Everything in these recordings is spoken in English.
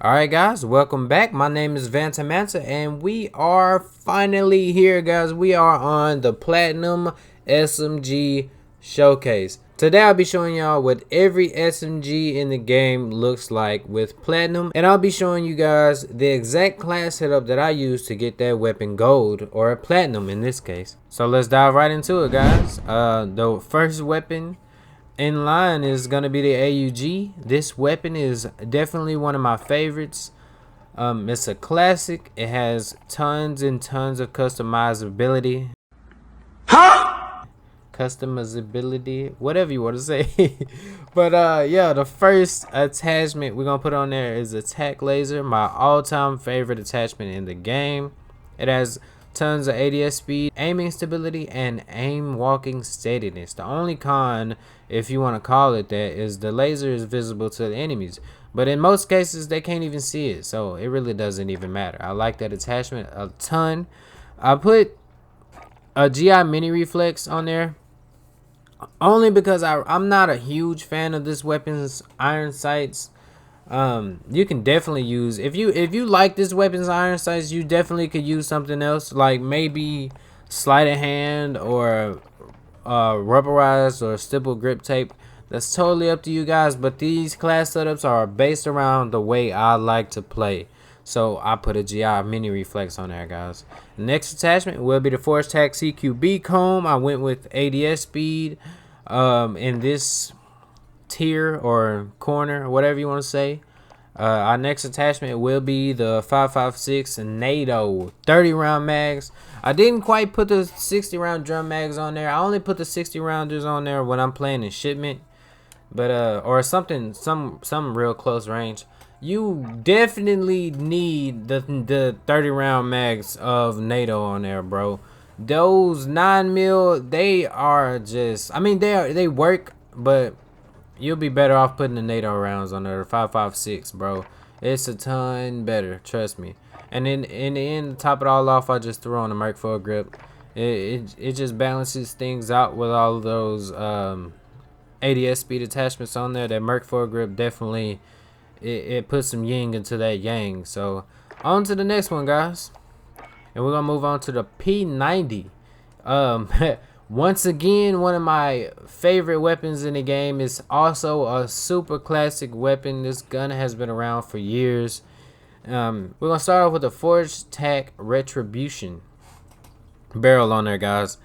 Alright guys, welcome back. My name is YT-VantaManta and we are finally here guys. We are on the Platinum SMG Showcase. Today I'll be showing y'all what every SMG in the game looks like with Platinum. And I'll be showing you guys the exact class setup that I use to get that weapon gold or Platinum in this case. So let's dive right into it guys. The first weapon in line is gonna be the AUG. This weapon is definitely one of my favorites. It's a classic. It has tons and tons of customizability. Customizability, whatever you want to say. But yeah, the first attachment we're gonna put on there is attack laser, my all-time favorite attachment in the game. It has tons of ADS speed, aiming stability, and aim walking steadiness. The only con, if you want to call it that, is the laser is visible to the enemies, but in most cases they can't even see it, so it really doesn't even matter. I like that attachment a ton. I put a GI mini reflex on there only because I'm not a huge fan of this weapon's iron sights. You can definitely use, if you like this weapon's iron sights, you definitely could use something else, like maybe sleight of hand or rubberized or stipple grip tape. That's totally up to you guys, but these class setups are based around the way I like to play, so I put a GI mini reflex on there guys. The next attachment will be the Force Tac CQB comb. I went with ADS speed in this tier or corner, whatever you want to say. Our next attachment will be the 5.56 NATO 30 round mags. I didn't quite put the 60 round drum mags on there. I only put the 60 rounders on there when I'm playing in shipment, but or something, some real close range. You definitely need the 30 round mags of NATO on there, bro. Those 9mm, they are just, I mean, they work, but you'll be better off putting the NATO rounds on there. 5.56, bro. It's a ton better, trust me. And then in the end, to top it all off, I just threw on the Merc grip. It just balances things out with all of those ADS speed attachments on there. That Merc grip definitely it puts some yin into that yang. So on to the next one, guys, and we're gonna move on to the P90. Once again, one of my favorite weapons in the game. Is also a super classic weapon. This gun has been around for years. We're gonna start off with the Forge Tac Retribution barrel on there, guys.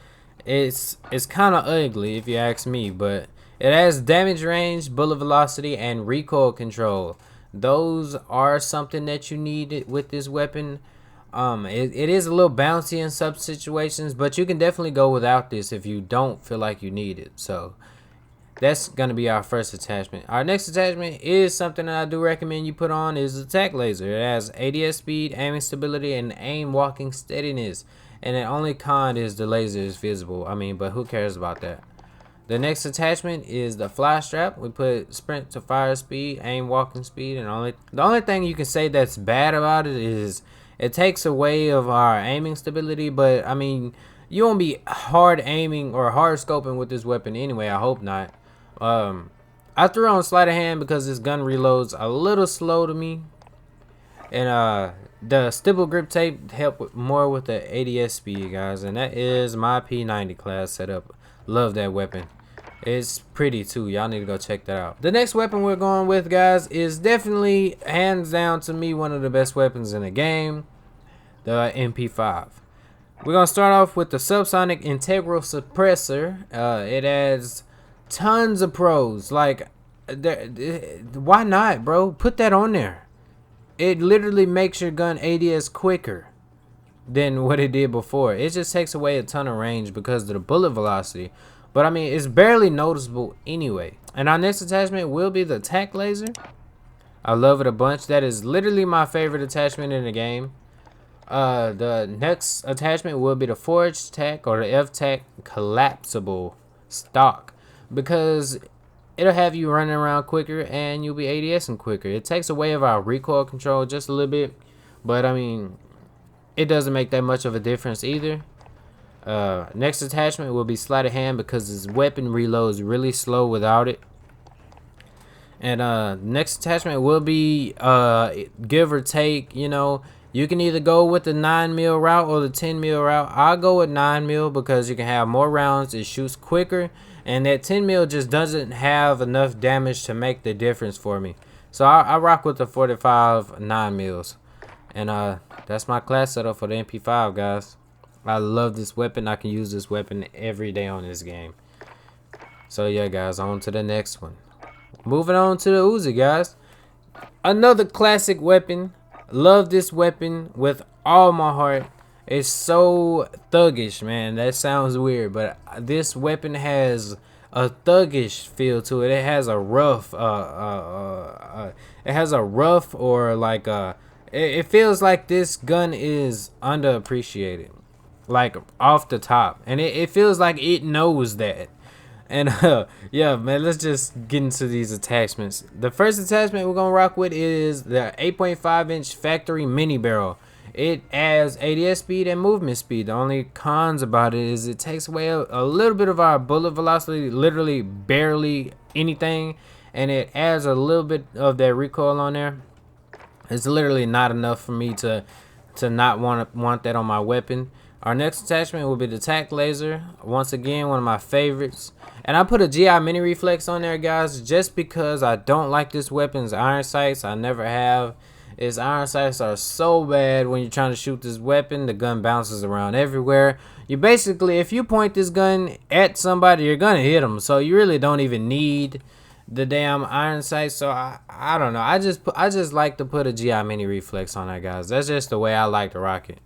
It's kind of ugly if you ask me, but it has damage range, bullet velocity, and recoil control. Those are something that you need with this weapon. It is a little bouncy in some situations, but you can definitely go without this if you don't feel like you need it. So that's gonna be our first attachment. Our next attachment is something that I do recommend you put on, is the attack laser. It has ADS speed, aiming stability, and aim walking steadiness. And the only con is the laser is visible. I mean, but who cares about that? The next attachment is the fly strap. We put sprint to fire speed, aim walking speed, and the only thing you can say that's bad about it is it takes away of our aiming stability. But I mean, you won't be hard aiming or hard scoping with this weapon anyway. I hope not. I threw on sleight of hand because this gun reloads a little slow to me, and the stipple grip tape help more with the ADS speed, guys. And that is my P90 class setup. Love that weapon. It's pretty too. Y'all need to go check that out. The next weapon we're going with, guys, is definitely hands down to me one of the best weapons in the game, the MP5. We're gonna start off with the subsonic integral suppressor. It has tons of pros. Like, why not, bro? Put that on there. It literally makes your gun ADS quicker than what it did before. It just takes away a ton of range because of the bullet velocity, but I mean, it's barely noticeable anyway. And our next attachment will be the tac laser. I love it a bunch. That is literally my favorite attachment in the game. The next attachment will be the Forge Tac or the F-Tac collapsible stock, because it'll have you running around quicker and you'll be ADSing quicker. It takes away of our recoil control just a little bit, but I mean, it doesn't make that much of a difference either. Next attachment will be sleight of hand because this weapon reloads really slow without it. And next attachment will be give or take, you know, you can either go with the 9 mil route or the 10 mil route. I'll go with 9 mil because you can have more rounds, it shoots quicker, and that 10 mil just doesn't have enough damage to make the difference for me. So I rock with the 45 9 mils. And that's my class setup for the MP5, guys. I love this weapon. I can use this weapon every day on this game. So yeah, guys, on to the next one. Moving on to the Uzi, guys. Another classic weapon. Love this weapon with all my heart. It's so thuggish, man. That sounds weird, but this weapon has a thuggish feel to it. It has a rough, or like it feels like this gun is underappreciated, like off the top, and it feels like it knows that. And yeah, man, let's just get into these attachments. The first attachment we're gonna rock with is the 8.5-inch factory mini barrel. It adds ADS speed and movement speed. The only cons about it is it takes away a little bit of our bullet velocity, literally barely anything, and it adds a little bit of that recoil on there. It's literally not enough for me to not want that on my weapon. Our next attachment will be the tac laser. Once again, one of my favorites. And I put a GI mini reflex on there, guys, just because I don't like this weapon's iron sights. I never have. Its iron sights are so bad when you're trying to shoot this weapon. The gun bounces around everywhere. You basically, if you point this gun at somebody, you're gonna hit them. So you really don't even need the damn iron sights. So I don't know. I just like to put a GI mini reflex on there, guys. That's just the way I like to rock it.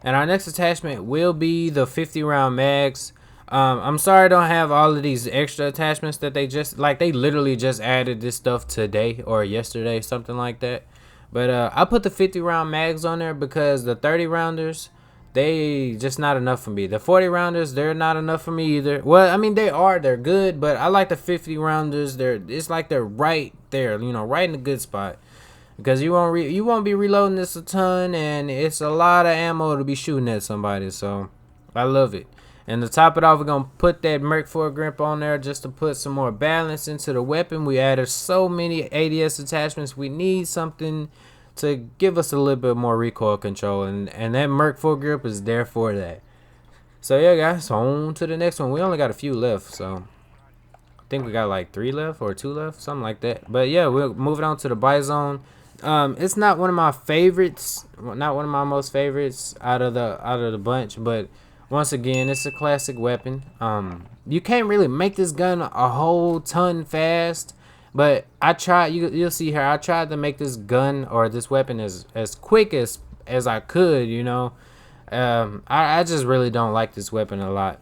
And our next attachment will be the 50 round mags. I'm sorry I don't have all of these extra attachments that they literally just added this stuff today or yesterday, something like that. But I put the 50 round mags on there because the 30 rounders, they just not enough for me. The 40 rounders, they're not enough for me either. Well, I mean, they're good, but I like the 50 rounders. It's like they're right there, you know, right in the good spot. Because you won't be reloading this a ton, and it's a lot of ammo to be shooting at somebody. So I love it. And to top it off, we're gonna put that Merc foregrip on there just to put some more balance into the weapon. We added so many ADS attachments. We need something to give us a little bit more recoil control, and that Merc foregrip is there for that. So yeah, guys, on to the next one. We only got a few left, so I think we got like 3 left or 2 left, something like that. But yeah, we're moving on to the BIZON. It's not one of my favorites, not one of my most favorites out of the bunch, but once again, it's a classic weapon. You can't really make this gun a whole ton fast, but I tried. You'll see here. I tried to make this gun or this weapon as quick as I could. You know, I just really don't like this weapon a lot.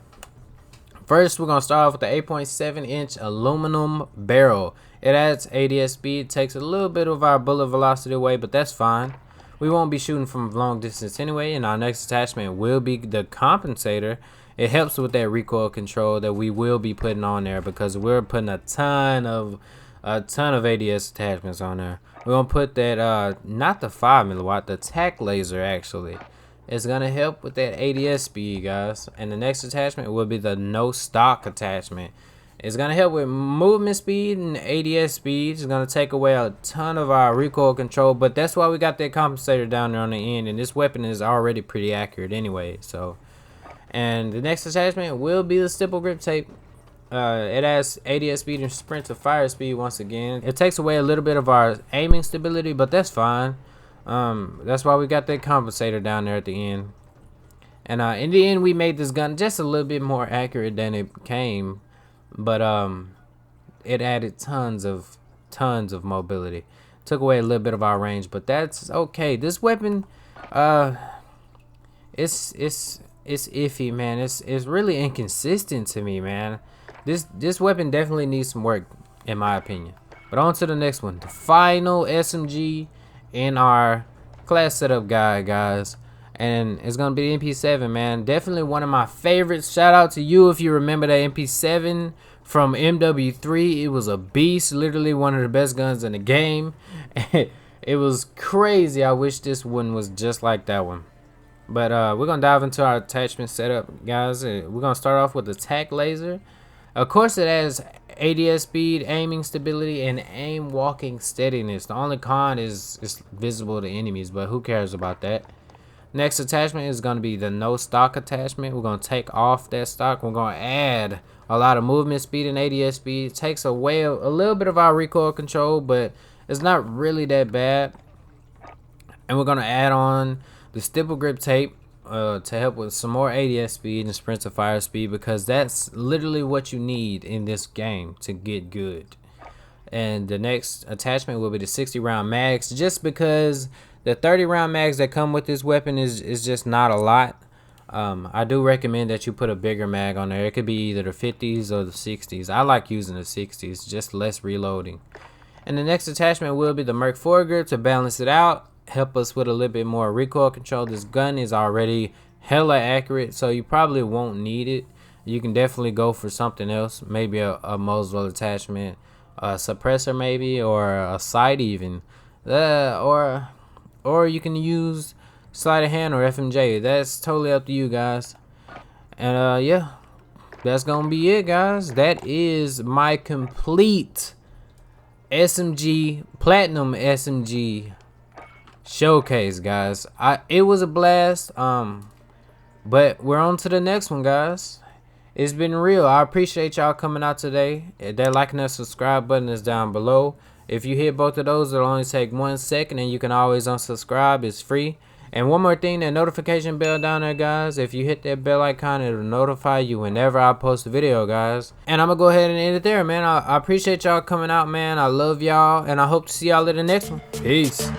First, we're gonna start off with the 8.7-inch aluminum barrel. It adds ADS speed, takes a little bit of our bullet velocity away, but that's fine. We won't be shooting from long distance anyway, and our next attachment will be the compensator. It helps with that recoil control that we will be putting on there because we're putting a ton of ADS attachments on there. We're gonna put that not the 5 milliwatt, the tac laser actually. It's gonna help with that ADS speed, guys. And the next attachment will be the no stock attachment. It's gonna help with movement speed and ADS speed. It's gonna take away a ton of our recoil control, but that's why we got that compensator down there on the end, and this weapon is already pretty accurate anyway. So, and the next attachment will be the stipple grip tape. It adds ADS speed and sprint to fire speed once again. It takes away a little bit of our aiming stability, but that's fine. That's why we got that compensator down there at the end. And in the end, we made this gun just a little bit more accurate than it came. But it added tons of mobility, took away a little bit of our range, but that's okay. This weapon, it's iffy, man. It's really inconsistent to me, man. This weapon definitely needs some work, in my opinion. But on to the next one, the final SMG in our class setup guide, guys. And it's gonna be the MP7, man. Definitely one of my favorites. Shout out to you if you remember that MP7 from MW3. It was a beast, literally one of the best guns in the game. It was crazy. I wish this one was just like that one. But we're gonna dive into our attachment setup, guys. We're gonna start off with the tac laser. Of course, it has ADS speed, aiming stability, and aim walking steadiness. The only con is it's visible to enemies, but who cares about that? Next attachment is going to be the no stock attachment. We're going to take off that stock. We're going to add a lot of movement speed and ADS speed. It takes away a little bit of our recoil control, but it's not really that bad. And we're going to add on the stipple grip tape to help with some more ADS speed and sprint to fire speed, because that's literally what you need in this game to get good. And the next attachment will be the 60 round mags, just because the 30 round mags that come with this weapon is just not a lot. I do recommend that you put a bigger mag on there. It could be either the 50s or the 60s. I like using the 60s, just less reloading. And the next attachment will be the Merc foregrip to balance it out, help us with a little bit more recoil control. This gun is already hella accurate, so you probably won't need it. You can definitely go for something else, maybe a muzzle attachment, a suppressor maybe, or a sight even, or you can use sleight of hand or FMJ. That's totally up to you guys. And yeah, that's gonna be it, guys. That is my complete SMG, platinum SMG showcase, guys. It was a blast. But we're on to the next one, guys. It's been real. I appreciate y'all coming out today. That like and that subscribe button is down below. If you hit both of those, it'll only take 1 second, and you can always unsubscribe. It's free. And one more thing, that notification bell down there, guys. If you hit that bell icon, it'll notify you whenever I post a video, guys. And I'm gonna go ahead and end it there, man. I appreciate y'all coming out, man. I love y'all, and I hope to see y'all in the next one. Peace.